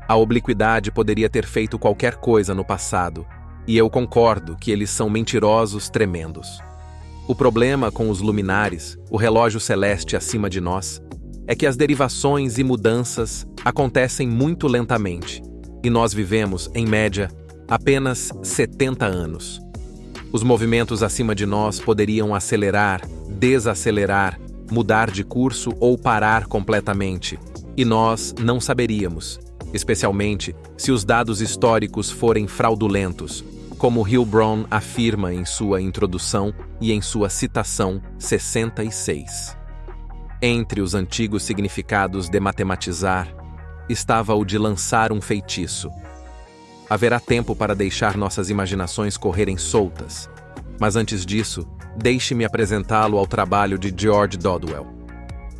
A obliquidade poderia ter feito qualquer coisa no passado, e eu concordo que eles são mentirosos tremendos. O problema com os luminares, o relógio celeste acima de nós, é que as derivações e mudanças acontecem muito lentamente, e nós vivemos, em média, apenas 70 anos. Os movimentos acima de nós poderiam acelerar, desacelerar, mudar de curso ou parar completamente, e nós não saberíamos, especialmente se os dados históricos forem fraudulentos, como Hilbron afirma em sua introdução e em sua citação 66. Entre os antigos significados de matematizar, estava o de lançar um feitiço. Haverá tempo para deixar nossas imaginações correrem soltas, mas antes disso, deixe-me apresentá-lo ao trabalho de George Dodwell.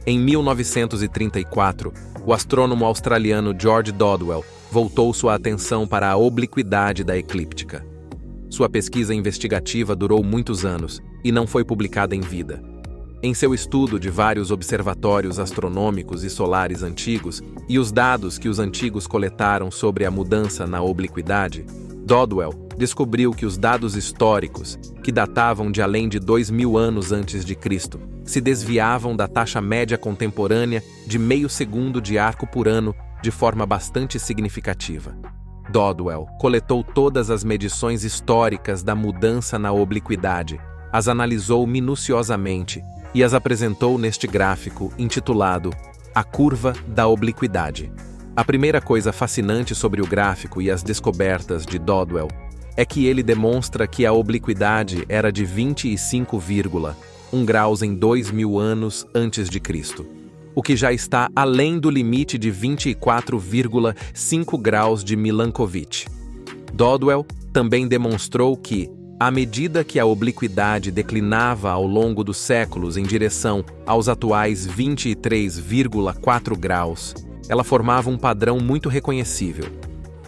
Em 1934, o astrônomo australiano George Dodwell voltou sua atenção para a obliquidade da eclíptica. Sua pesquisa investigativa durou muitos anos e não foi publicada em vida. Em seu estudo de vários observatórios astronômicos e solares antigos e os dados que os antigos coletaram sobre a mudança na obliquidade, Dodwell descobriu que os dados históricos, que datavam de além de 2000 anos antes de Cristo, se desviavam da taxa média contemporânea de meio segundo de arco por ano de forma bastante significativa. Dodwell coletou todas as medições históricas da mudança na obliquidade, as analisou minuciosamente e as apresentou neste gráfico intitulado A Curva da Obliquidade. A primeira coisa fascinante sobre o gráfico e as descobertas de Dodwell é que ele demonstra que a obliquidade era de 25,1 graus em 2000 anos antes de Cristo, o que já está além do limite de 24,5 graus de Milankovitch. Dodwell também demonstrou que, à medida que a obliquidade declinava ao longo dos séculos em direção aos atuais 23,4 graus, ela formava um padrão muito reconhecível.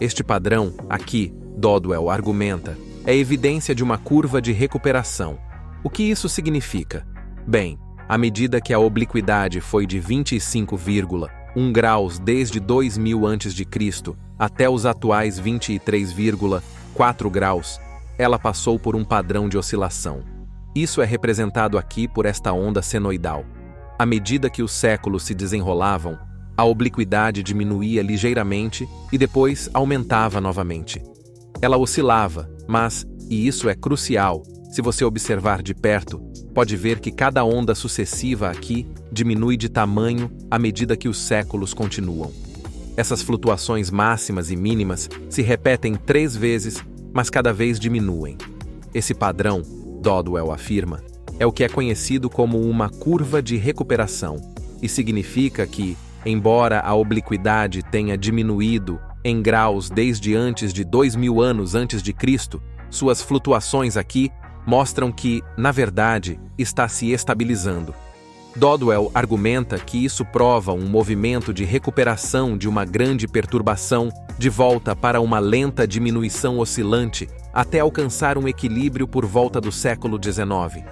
Este padrão, aqui, Dodwell argumenta, é evidência de uma curva de recuperação. O que isso significa? Bem, à medida que a obliquidade foi de 25,1 graus desde 2000 a.C. até os atuais 23,4 graus, ela passou por um padrão de oscilação. Isso é representado aqui por esta onda senoidal. À medida que os séculos se desenrolavam, a obliquidade diminuía ligeiramente e depois aumentava novamente. Ela oscilava, mas, e isso é crucial, se você observar de perto, pode ver que cada onda sucessiva aqui diminui de tamanho à medida que os séculos continuam. Essas flutuações máximas e mínimas se repetem 3 vezes, mas cada vez diminuem. Esse padrão, Dodwell afirma, é o que é conhecido como uma curva de recuperação, e significa que, embora a obliquidade tenha diminuído em graus desde antes de 2000 anos antes de Cristo, suas flutuações aqui mostram que, na verdade, está se estabilizando. Dodwell argumenta que isso prova um movimento de recuperação de uma grande perturbação de volta para uma lenta diminuição oscilante até alcançar um equilíbrio por volta do século XIX.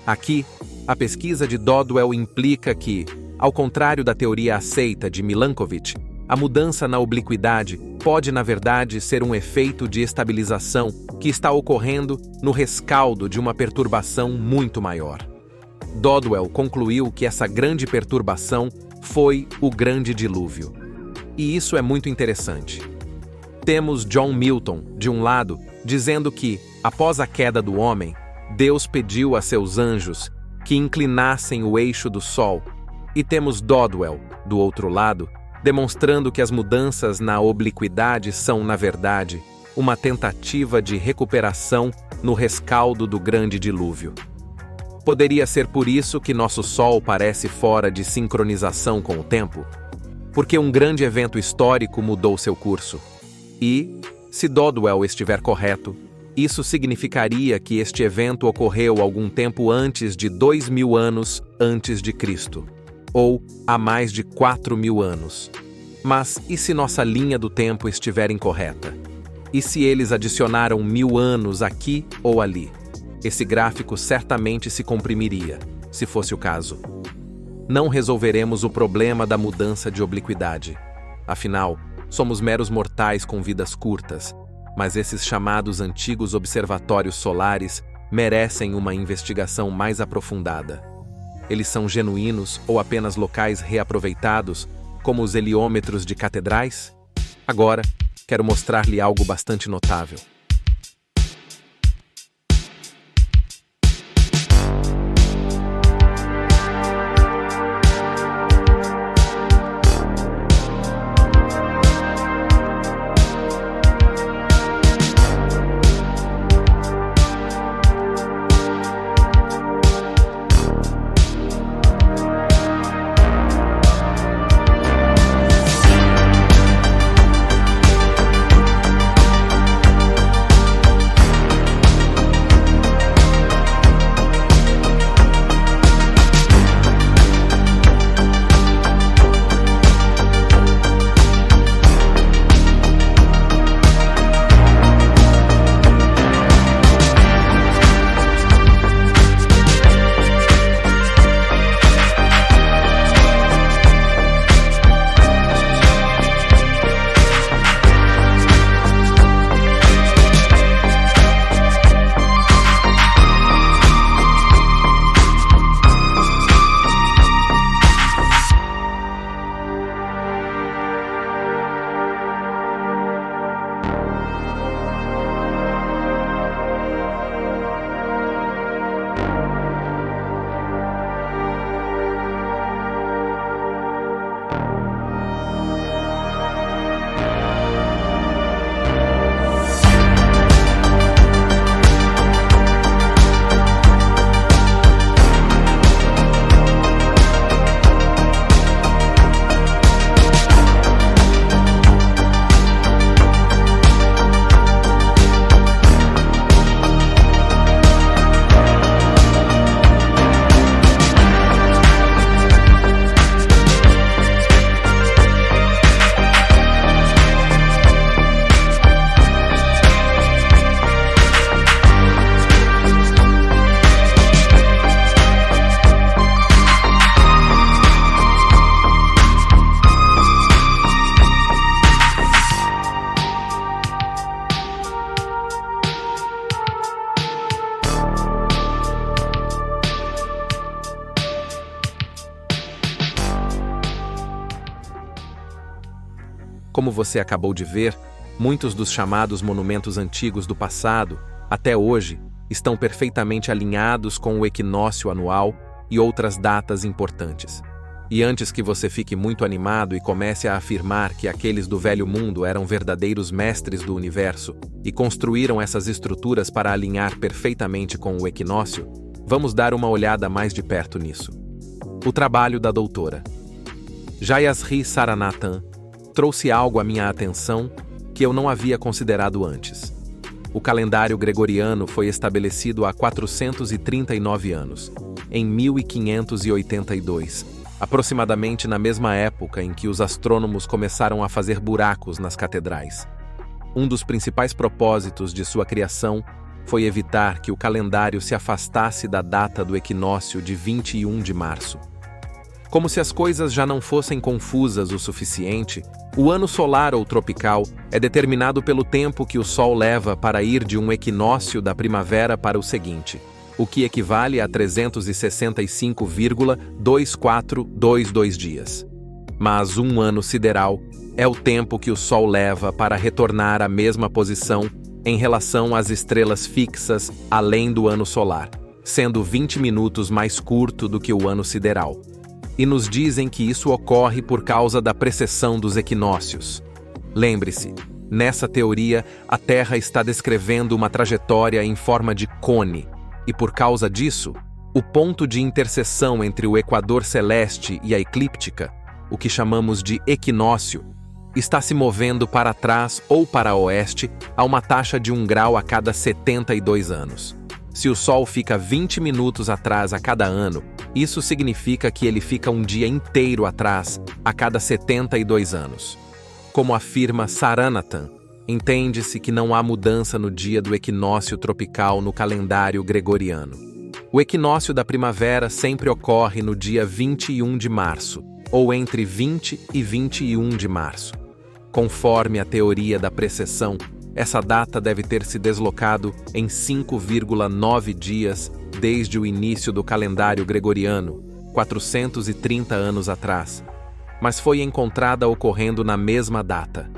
Aqui, a pesquisa de Dodwell implica que, ao contrário da teoria aceita de Milankovitch, a mudança na obliquidade pode, na verdade, ser um efeito de estabilização que está ocorrendo no rescaldo de uma perturbação muito maior. Dodwell concluiu que essa grande perturbação foi o Grande Dilúvio. E isso é muito interessante. Temos John Milton, de um lado, dizendo que, após a queda do homem, Deus pediu a seus anjos que inclinassem o eixo do Sol, e temos Dodwell, do outro lado, demonstrando que as mudanças na obliquidade são, na verdade, uma tentativa de recuperação no rescaldo do Grande Dilúvio. Poderia ser por isso que nosso Sol parece fora de sincronização com o tempo? Porque um grande evento histórico mudou seu curso. E, se Dodwell estiver correto, isso significaria que este evento ocorreu algum tempo antes de 2000 anos antes de Cristo, ou há mais de 4000 anos. Mas e se nossa linha do tempo estiver incorreta? E se eles adicionaram 1000 anos aqui ou ali? Esse gráfico certamente se comprimiria, se fosse o caso. Não resolveremos o problema da mudança de obliquidade. Afinal, Somos meros mortais com vidas curtas, mas esses chamados antigos observatórios solares merecem uma investigação mais aprofundada. Eles são genuínos ou apenas locais reaproveitados, como os heliômetros de catedrais? Agora, quero mostrar-lhe algo bastante notável. Como você acabou de ver, muitos dos chamados monumentos antigos do passado, até hoje, estão perfeitamente alinhados com o equinócio anual e outras datas importantes. E antes que você fique muito animado e comece a afirmar que aqueles do Velho Mundo eram verdadeiros mestres do universo e construíram essas estruturas para alinhar perfeitamente com o equinócio, vamos dar uma olhada mais de perto nisso. O trabalho da doutora Jayashree Saranathan trouxe algo à minha atenção que eu não havia considerado antes. O calendário gregoriano foi estabelecido há 439 anos, em 1582, aproximadamente na mesma época em que os astrônomos começaram a fazer buracos nas catedrais. Um dos principais propósitos de sua criação foi evitar que o calendário se afastasse da data do equinócio de 21 de março. Como se as coisas já não fossem confusas o suficiente, o ano solar ou tropical é determinado pelo tempo que o Sol leva para ir de um equinócio da primavera para o seguinte, o que equivale a 365,2422 dias. Mas um ano sideral é o tempo que o Sol leva para retornar à mesma posição em relação às estrelas fixas além do ano solar, sendo 20 minutos mais curto do que o ano sideral. E nos dizem que isso ocorre por causa da precessão dos equinócios. Lembre-se, nessa teoria, a Terra está descrevendo uma trajetória em forma de cone, e por causa disso, o ponto de interseção entre o equador celeste e a eclíptica, o que chamamos de equinócio, está se movendo para trás ou para oeste a uma taxa de 1 grau a cada 72 anos. Se o Sol fica 20 minutos atrás a cada ano, isso significa que ele fica um dia inteiro atrás a cada 72 anos. Como afirma Saranathan, entende-se que não há mudança no dia do equinócio tropical no calendário gregoriano. O equinócio da primavera sempre ocorre no dia 21 de março, ou entre 20 e 21 de março. Conforme a teoria da precessão, essa data deve ter se deslocado em 5,9 dias desde o início do calendário gregoriano, 430 anos atrás, mas foi encontrada ocorrendo na mesma data.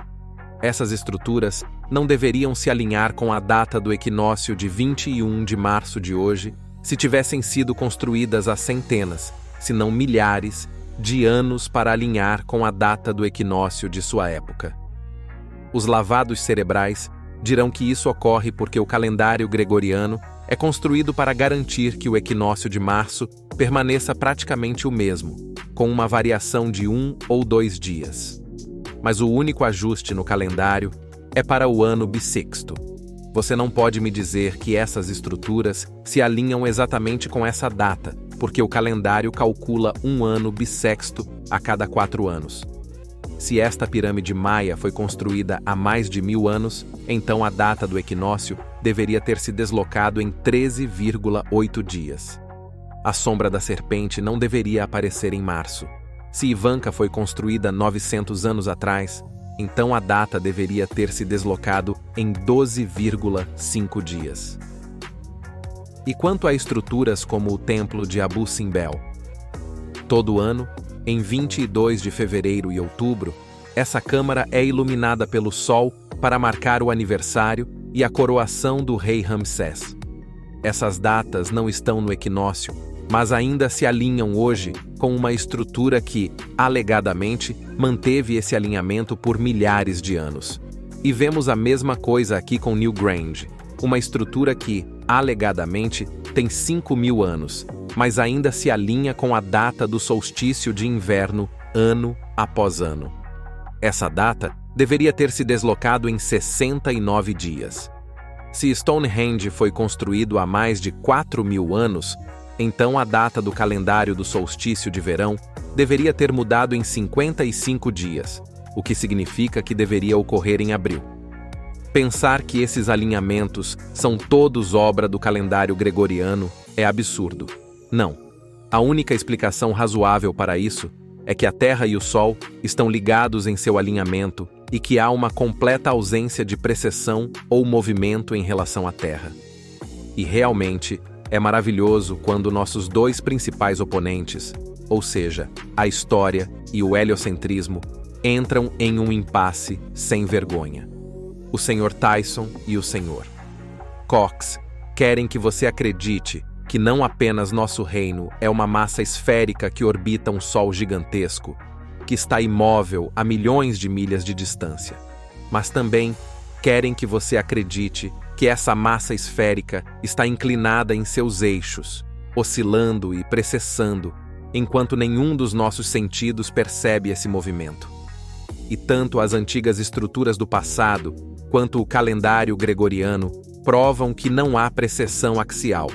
Essas estruturas não deveriam se alinhar com a data do equinócio de 21 de março de hoje, se tivessem sido construídas há centenas, se não milhares, de anos para alinhar com a data do equinócio de sua época. Os lavados cerebrais dirão que isso ocorre porque o calendário gregoriano é construído para garantir que o equinócio de março permaneça praticamente o mesmo, com uma variação de 1 ou 2 dias. Mas o único ajuste no calendário é para o ano bissexto. Você não pode me dizer que essas estruturas se alinham exatamente com essa data, porque o calendário calcula um ano bissexto a cada 4 anos. Se esta pirâmide maia foi construída há mais de 1000 anos, então a data do equinócio deveria ter se deslocado em 13,8 dias. A sombra da serpente não deveria aparecer em março. Se Ivanka foi construída 900 anos atrás, então a data deveria ter se deslocado em 12,5 dias. E quanto a estruturas como o Templo de Abu Simbel? Todo ano, em 22 de fevereiro e outubro, essa câmara é iluminada pelo sol para marcar o aniversário e a coroação do rei Ramsés. Essas datas não estão no equinócio, mas ainda se alinham hoje com uma estrutura que, alegadamente, manteve esse alinhamento por milhares de anos. E vemos a mesma coisa aqui com Newgrange, uma estrutura que, alegadamente, tem 5.000 anos, mas ainda se alinha com a data do solstício de inverno, ano após ano. Essa data deveria ter se deslocado em 69 dias. Se Stonehenge foi construído há mais de 4.000 anos, então a data do calendário do solstício de verão deveria ter mudado em 55 dias, o que significa que deveria ocorrer em abril. Pensar que esses alinhamentos são todos obra do calendário gregoriano é absurdo. Não. A única explicação razoável para isso é que a Terra e o Sol estão ligados em seu alinhamento e que há uma completa ausência de precessão ou movimento em relação à Terra. E realmente é maravilhoso quando nossos dois principais oponentes, ou seja, a história e o heliocentrismo, entram em um impasse sem vergonha. O Sr. Tyson e o Sr. Cox querem que você acredite que não apenas nosso reino é uma massa esférica que orbita um sol gigantesco, que está imóvel a milhões de milhas de distância, mas também querem que você acredite que essa massa esférica está inclinada em seus eixos, oscilando e precessando, enquanto nenhum dos nossos sentidos percebe esse movimento. E tanto as antigas estruturas do passado, quanto o calendário gregoriano, provam que não há precessão axial.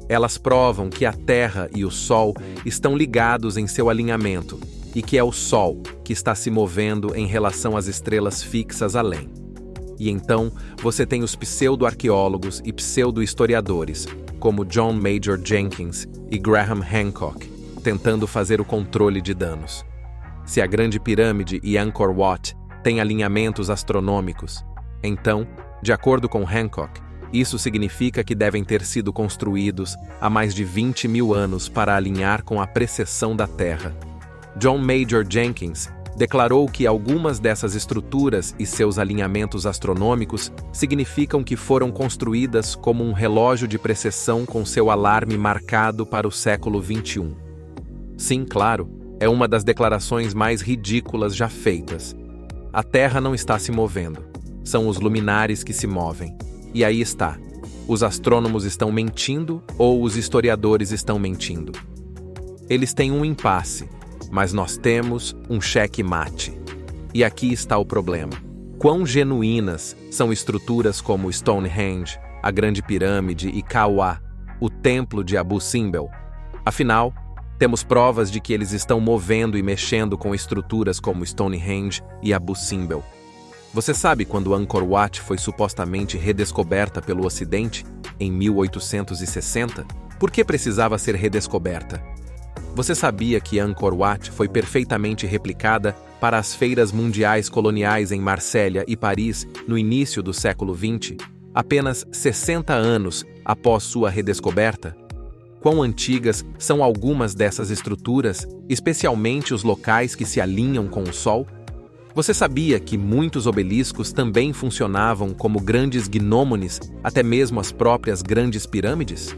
Elas provam que a Terra e o Sol estão ligados em seu alinhamento, e que é o Sol que está se movendo em relação às estrelas fixas além. E então, você tem os pseudo-arqueólogos e pseudo-historiadores, como John Major Jenkins e Graham Hancock, tentando fazer o controle de danos. Se a Grande Pirâmide e Angkor Wat têm alinhamentos astronômicos, então, de acordo com Hancock, isso significa que devem ter sido construídos há mais de 20.000 anos para alinhar com a precessão da Terra. John Major Jenkins declarou que algumas dessas estruturas e seus alinhamentos astronômicos significam que foram construídas como um relógio de precessão com seu alarme marcado para o século XXI. Sim, claro, é uma das declarações mais ridículas já feitas. A Terra não está se movendo. São os luminares que se movem. E aí está. Os astrônomos estão mentindo ou os historiadores estão mentindo? Eles têm um impasse, mas nós temos um cheque-mate. E aqui está o problema. Quão genuínas são estruturas como Stonehenge, a Grande Pirâmide e Kawa, o Templo de Abu Simbel? Afinal, temos provas de que eles estão movendo e mexendo com estruturas como Stonehenge e Abu Simbel. Você sabe quando Angkor Wat foi supostamente redescoberta pelo Ocidente, em 1860? Por que precisava ser redescoberta? Você sabia que Angkor Wat foi perfeitamente replicada para as feiras mundiais coloniais em Marsella e Paris no início do século XX, apenas 60 anos após sua redescoberta? Quão antigas são algumas dessas estruturas, especialmente os locais que se alinham com o Sol? Você sabia que muitos obeliscos também funcionavam como grandes gnômones, até mesmo as próprias grandes pirâmides?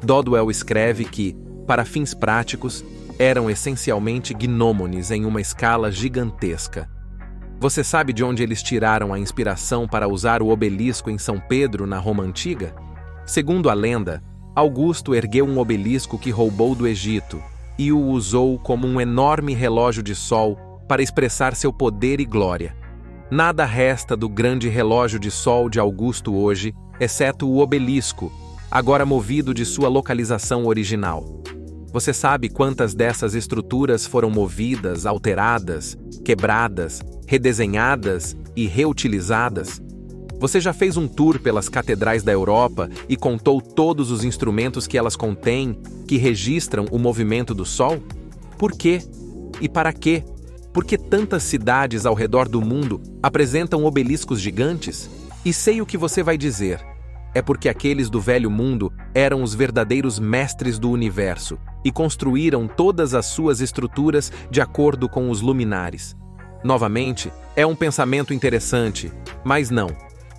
Dodwell escreve que, para fins práticos, eram essencialmente gnômones em uma escala gigantesca. Você sabe de onde eles tiraram a inspiração para usar o obelisco em São Pedro, na Roma Antiga? Segundo a lenda, Augusto ergueu um obelisco que roubou do Egito e o usou como um enorme relógio de sol para expressar seu poder e glória. Nada resta do grande relógio de sol de Augusto hoje, exceto o obelisco, agora movido de sua localização original. Você sabe quantas dessas estruturas foram movidas, alteradas, quebradas, redesenhadas e reutilizadas? Você já fez um tour pelas catedrais da Europa e contou todos os instrumentos que elas contêm, que registram o movimento do Sol? Por quê? E para quê? Por que tantas cidades ao redor do mundo apresentam obeliscos gigantes? E sei o que você vai dizer. É porque aqueles do Velho Mundo eram os verdadeiros mestres do universo e construíram todas as suas estruturas de acordo com os luminares. Novamente, é um pensamento interessante, mas não.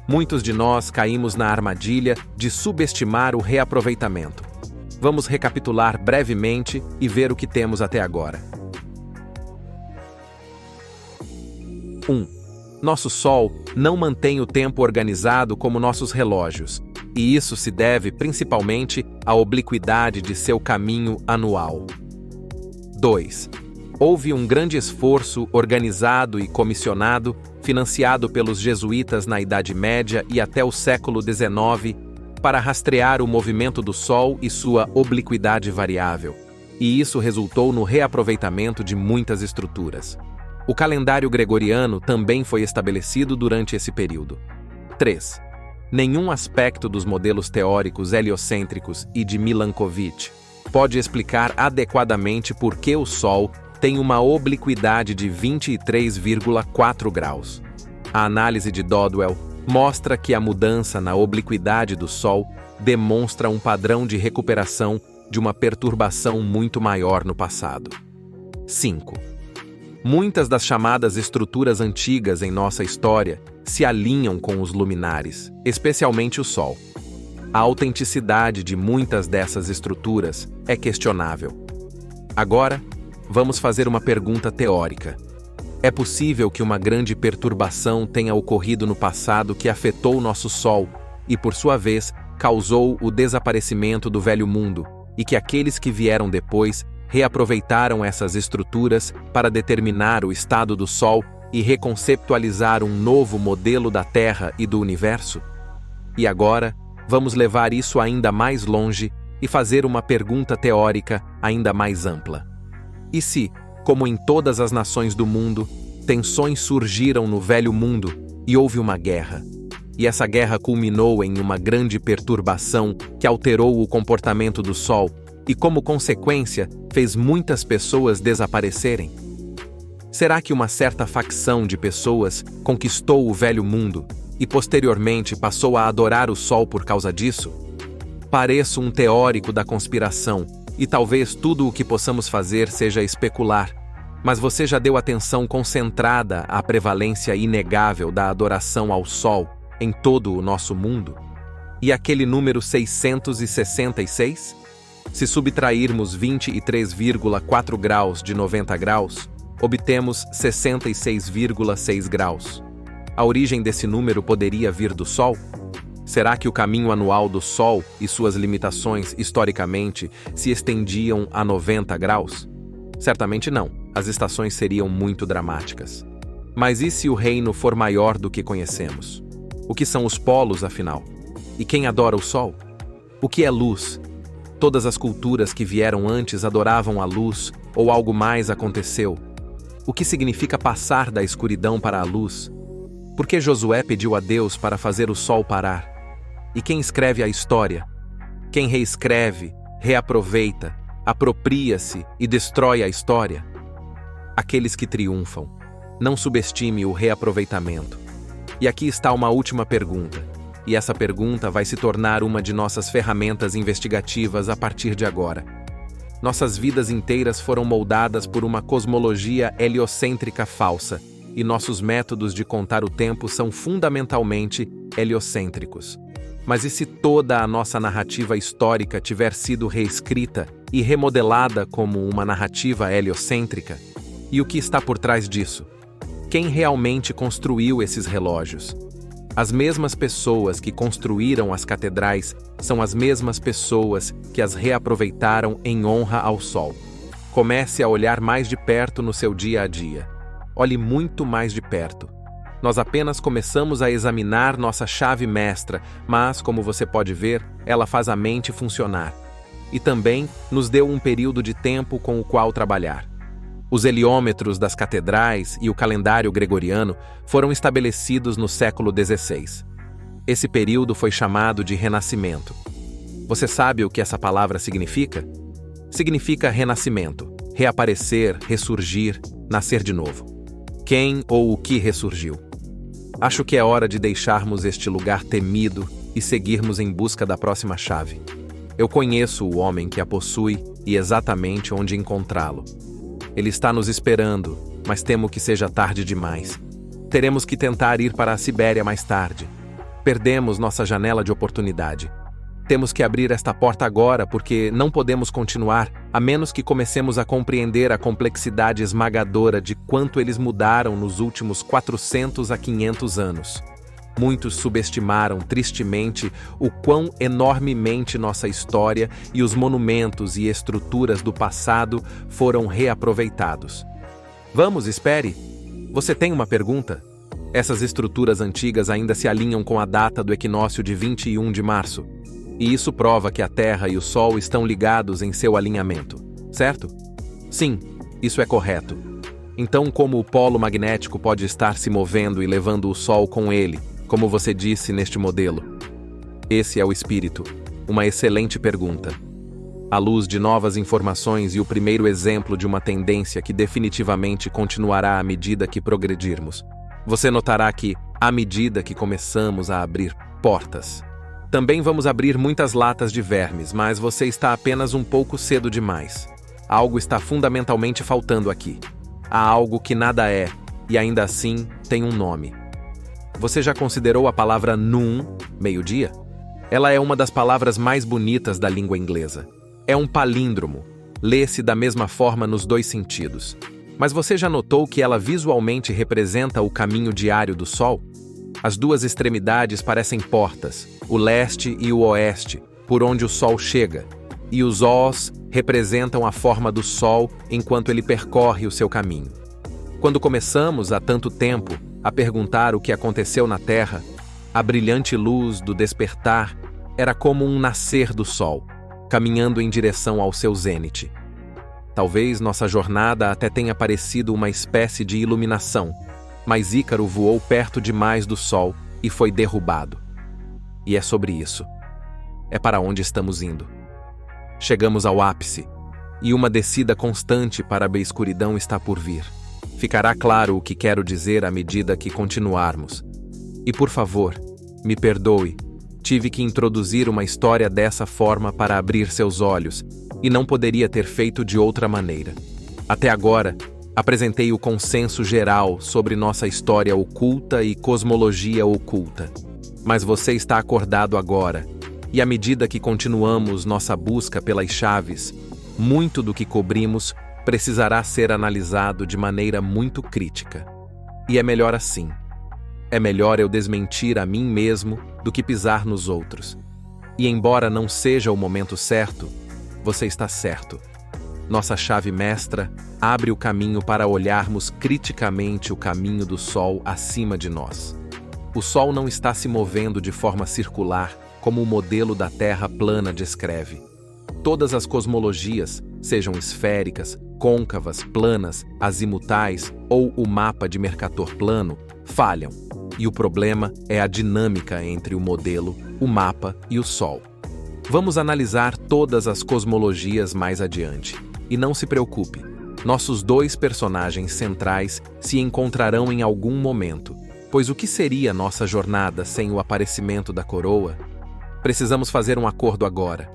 Muitos de nós caímos na armadilha de subestimar o reaproveitamento. Vamos recapitular brevemente e ver o que temos até agora. 1. Nosso Sol não mantém o tempo organizado como nossos relógios, e isso se deve principalmente à obliquidade de seu caminho anual. 2. Houve um grande esforço organizado e comissionado, financiado pelos jesuítas na Idade Média e até o século XIX, para rastrear o movimento do Sol e sua obliquidade variável, e isso resultou no reaproveitamento de muitas estruturas. O calendário gregoriano também foi estabelecido durante esse período. 3. Nenhum aspecto dos modelos teóricos heliocêntricos e de Milankovitch pode explicar adequadamente por que o Sol tem uma obliquidade de 23,4 graus. A análise de Dodwell mostra que a mudança na obliquidade do Sol demonstra um padrão de recuperação de uma perturbação muito maior no passado. 5. Muitas das chamadas estruturas antigas em nossa história se alinham com os luminares, especialmente o Sol. A autenticidade de muitas dessas estruturas é questionável. Agora, vamos fazer uma pergunta teórica. É possível que uma grande perturbação tenha ocorrido no passado que afetou nosso Sol e, por sua vez, causou o desaparecimento do Velho Mundo, e que aqueles que vieram depois reaproveitaram essas estruturas para determinar o estado do Sol e reconceptualizar um novo modelo da Terra e do Universo? E agora, vamos levar isso ainda mais longe e fazer uma pergunta teórica ainda mais ampla. E se, como em todas as nações do mundo, tensões surgiram no Velho Mundo e houve uma guerra, e essa guerra culminou em uma grande perturbação que alterou o comportamento do Sol e, como consequência, fez muitas pessoas desaparecerem? Será que uma certa facção de pessoas conquistou o Velho Mundo e posteriormente passou a adorar o Sol por causa disso? Pareço um teórico da conspiração, e talvez tudo o que possamos fazer seja especular, mas você já deu atenção concentrada à prevalência inegável da adoração ao Sol em todo o nosso mundo? E aquele número 666? Se subtrairmos 23,4 graus de 90 graus, obtemos 66,6 graus. A origem desse número poderia vir do Sol? Será que o caminho anual do Sol e suas limitações, historicamente, se estendiam a 90 graus? Certamente não, as estações seriam muito dramáticas. Mas e se o reino for maior do que conhecemos? O que são os polos, afinal? E quem adora o Sol? O que é luz? Todas as culturas que vieram antes adoravam a luz, ou algo mais aconteceu? O que significa passar da escuridão para a luz? Por que Josué pediu a Deus para fazer o Sol parar? E quem escreve a história? Quem reescreve, reaproveita, apropria-se e destrói a história? Aqueles que triunfam. Não subestime o reaproveitamento. E aqui está uma última pergunta. E essa pergunta vai se tornar uma de nossas ferramentas investigativas a partir de agora. Nossas vidas inteiras foram moldadas por uma cosmologia heliocêntrica falsa, e nossos métodos de contar o tempo são fundamentalmente heliocêntricos. Mas e se toda a nossa narrativa histórica tiver sido reescrita e remodelada como uma narrativa heliocêntrica? E o que está por trás disso? Quem realmente construiu esses relógios? As mesmas pessoas que construíram as catedrais são as mesmas pessoas que as reaproveitaram em honra ao Sol. Comece a olhar mais de perto no seu dia a dia. Olhe muito mais de perto. Nós apenas começamos a examinar nossa chave mestra, mas, como você pode ver, ela faz a mente funcionar. E também nos deu um período de tempo com o qual trabalhar. Os heliômetros das catedrais e o calendário gregoriano foram estabelecidos no século XVI. Esse período foi chamado de Renascimento. Você sabe o que essa palavra significa? Significa renascimento, reaparecer, ressurgir, nascer de novo. Quem ou o que ressurgiu? Acho que é hora de deixarmos este lugar temido e seguirmos em busca da próxima chave. Eu conheço o homem que a possui e exatamente onde encontrá-lo. Ele está nos esperando, mas temo que seja tarde demais. Teremos que tentar ir para a Sibéria mais tarde. Perdemos nossa janela de oportunidade. Temos que abrir esta porta agora porque não podemos continuar a menos que comecemos a compreender a complexidade esmagadora de quanto eles mudaram nos últimos 400 a 500 anos. Muitos subestimaram tristemente o quão enormemente nossa história e os monumentos e estruturas do passado foram reaproveitados. Vamos, espere! Você tem uma pergunta? Essas estruturas antigas ainda se alinham com a data do equinócio de 21 de março. E isso prova que a Terra e o Sol estão ligados em seu alinhamento, certo? Sim, isso é correto. Então, como o polo magnético pode estar se movendo e levando o Sol com ele, como você disse neste modelo? Esse é o espírito. Uma excelente pergunta. À luz de novas informações e o primeiro exemplo de uma tendência que definitivamente continuará à medida que progredirmos, você notará que, à medida que começamos a abrir portas, também vamos abrir muitas latas de vermes, mas você está apenas um pouco cedo demais. Algo está fundamentalmente faltando aqui. Há algo que nada é, e ainda assim tem um nome. Você já considerou a palavra noon, meio-dia? Ela é uma das palavras mais bonitas da língua inglesa. É um palíndromo. Lê-se da mesma forma nos dois sentidos. Mas você já notou que ela visualmente representa o caminho diário do Sol? As duas extremidades parecem portas, o leste e o oeste, por onde o Sol chega. E os Os representam a forma do Sol enquanto ele percorre o seu caminho. Quando começamos, há tanto tempo, a perguntar o que aconteceu na Terra, a brilhante luz do despertar era como um nascer do Sol, caminhando em direção ao seu zênite. Talvez nossa jornada até tenha parecido uma espécie de iluminação, mas Ícaro voou perto demais do Sol e foi derrubado. E é sobre isso. É para onde estamos indo. Chegamos ao ápice, e uma descida constante para a escuridão está por vir. Ficará claro o que quero dizer à medida que continuarmos. E por favor, me perdoe, tive que introduzir uma história dessa forma para abrir seus olhos, e não poderia ter feito de outra maneira. Até agora, apresentei o consenso geral sobre nossa história oculta e cosmologia oculta. Mas você está acordado agora, e à medida que continuamos nossa busca pelas chaves, muito do que cobrimos precisará ser analisado de maneira muito crítica. E é melhor assim. É melhor eu desmentir a mim mesmo do que pisar nos outros. E embora não seja o momento certo, você está certo. Nossa chave mestra abre o caminho para olharmos criticamente o caminho do Sol acima de nós. O Sol não está se movendo de forma circular, como o modelo da Terra plana descreve. Todas as cosmologias, sejam esféricas, côncavas, planas, azimutais ou o mapa de Mercator plano, falham. E o problema é a dinâmica entre o modelo, o mapa e o Sol. Vamos analisar todas as cosmologias mais adiante. E não se preocupe, Nossos dois personagens centrais se encontrarão em algum momento, pois o que seria nossa jornada sem o aparecimento da coroa? Precisamos fazer um acordo agora.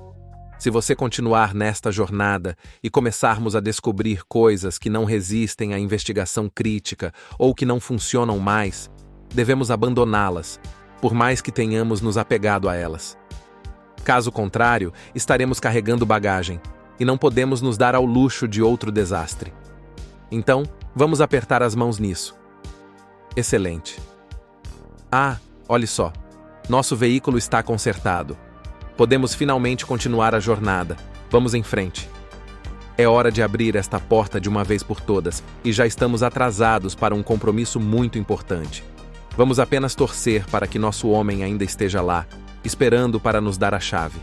Se você continuar nesta jornada e começarmos a descobrir coisas que não resistem à investigação crítica ou que não funcionam mais, devemos abandoná-las, por mais que tenhamos nos apegado a elas. Caso contrário, estaremos carregando bagagem e não podemos nos dar ao luxo de outro desastre. Então, vamos apertar as mãos nisso. Excelente. Ah, olhe só. Nosso veículo está consertado. Podemos finalmente continuar a jornada. Vamos em frente. É hora de abrir esta porta de uma vez por todas e já estamos atrasados para um compromisso muito importante. Vamos apenas torcer para que nosso homem ainda esteja lá, esperando para nos dar a chave.